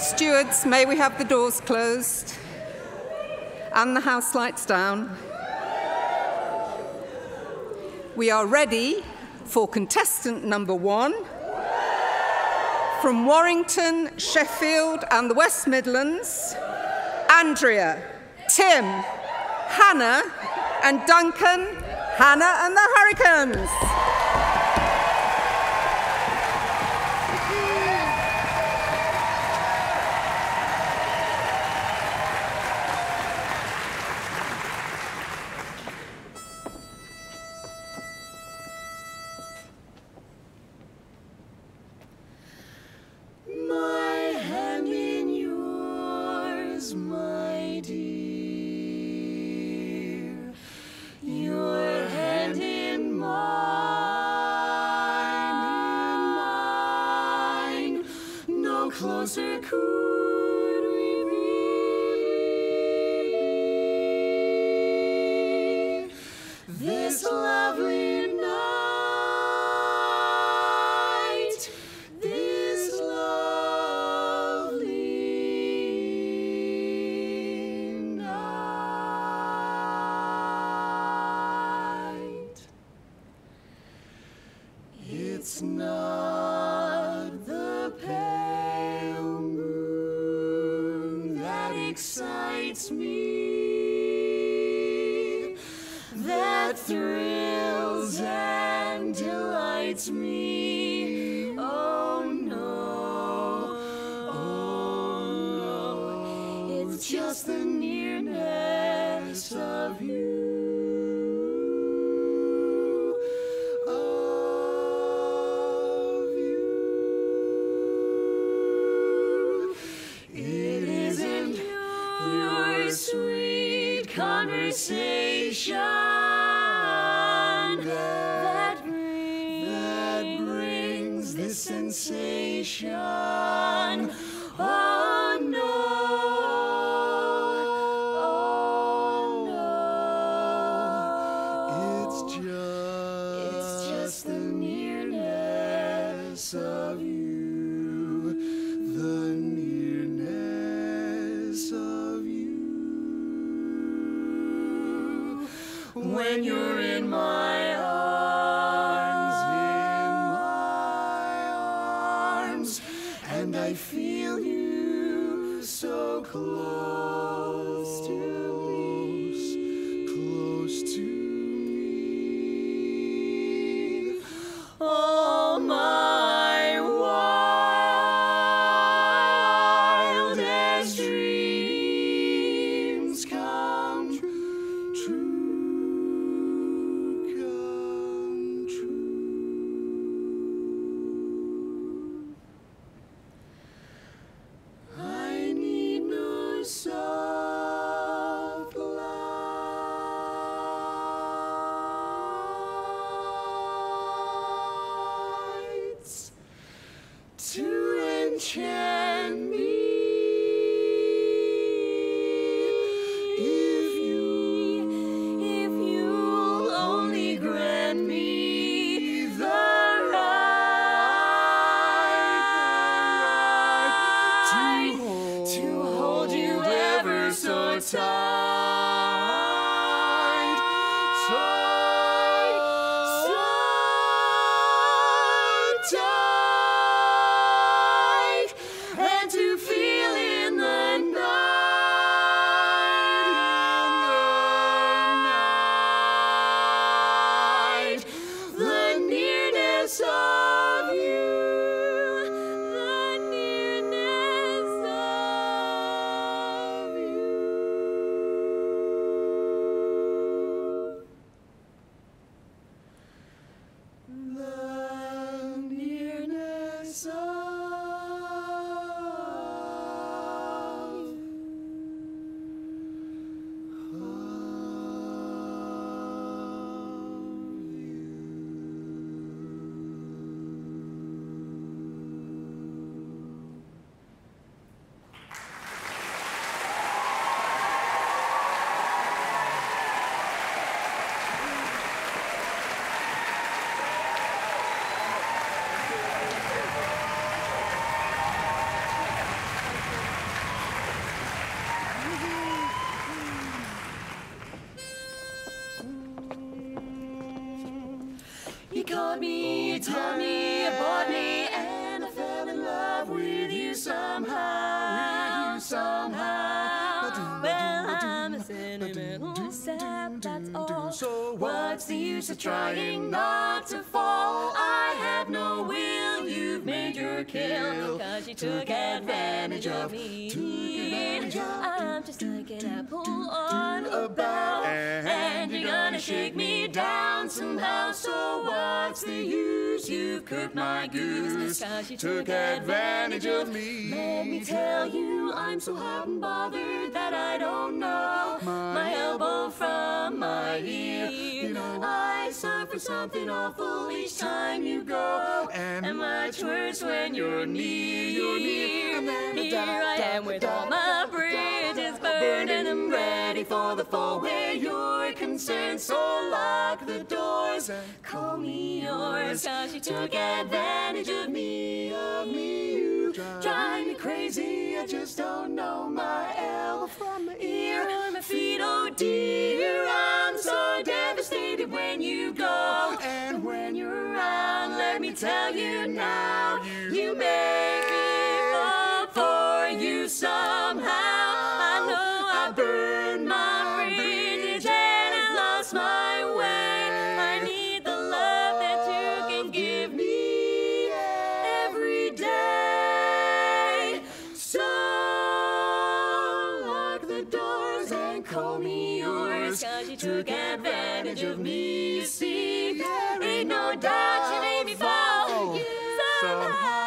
Stewards, may we have the doors closed and the house lights down? We are ready for contestant number 1 from Warrington, Sheffield and the West Midlands, Andrea, Tim, Hannah and Duncan, Hannah and the Hurricanes. Closer could we really be? This lovely night, this lovely night. It's not the pale moon that excites me, that thrills and delights me. Oh no, oh no, it's just the nearness of you. Sweet conversation that brings this sensation. Oh no, oh no, it's just the nearness of you, the nearness of you. When you're in my arms, and I feel you so close to me. All my wildest dreams come true. I need no soft lights to enchant me. If you'll only grant me the right to hold you ever so tight, so tight, and to feel in the night, the nearness of you, the nearness of you. taught me, bought me, and I fell in love with you somehow. Well, I'm a sentimental sap, that's all. So what's the use of trying not to fall? I have no will, you've made your kill, 'cause you took advantage of me. I'm just like an apple on a bough, and you're gonna shake me down somehow. So what's the use? You've cooked my goose, 'cause you took advantage of me. Let me tell you, I'm so hot and bothered that I don't know my elbow from my ear. You know, I suffer something awful each time you go, and much worse when you're near. Here I am with all my bridges burned, and I'm ready for the fall where you're concerned. So lock the doors and call me yours, 'cause you took advantage of me. You drive me crazy, I just don't know my elbow from my ear or my feet. Oh dear, I'm so devastated when you go, and when you're around, let me tell you now, you make me fall for you somehow. I know I burned my bridges and I lost my way. I need the love that you can give me every day. So lock the doors and call me yours, 'cause you took advantage of me. You see, there ain't no doubt you made me fall for you somehow.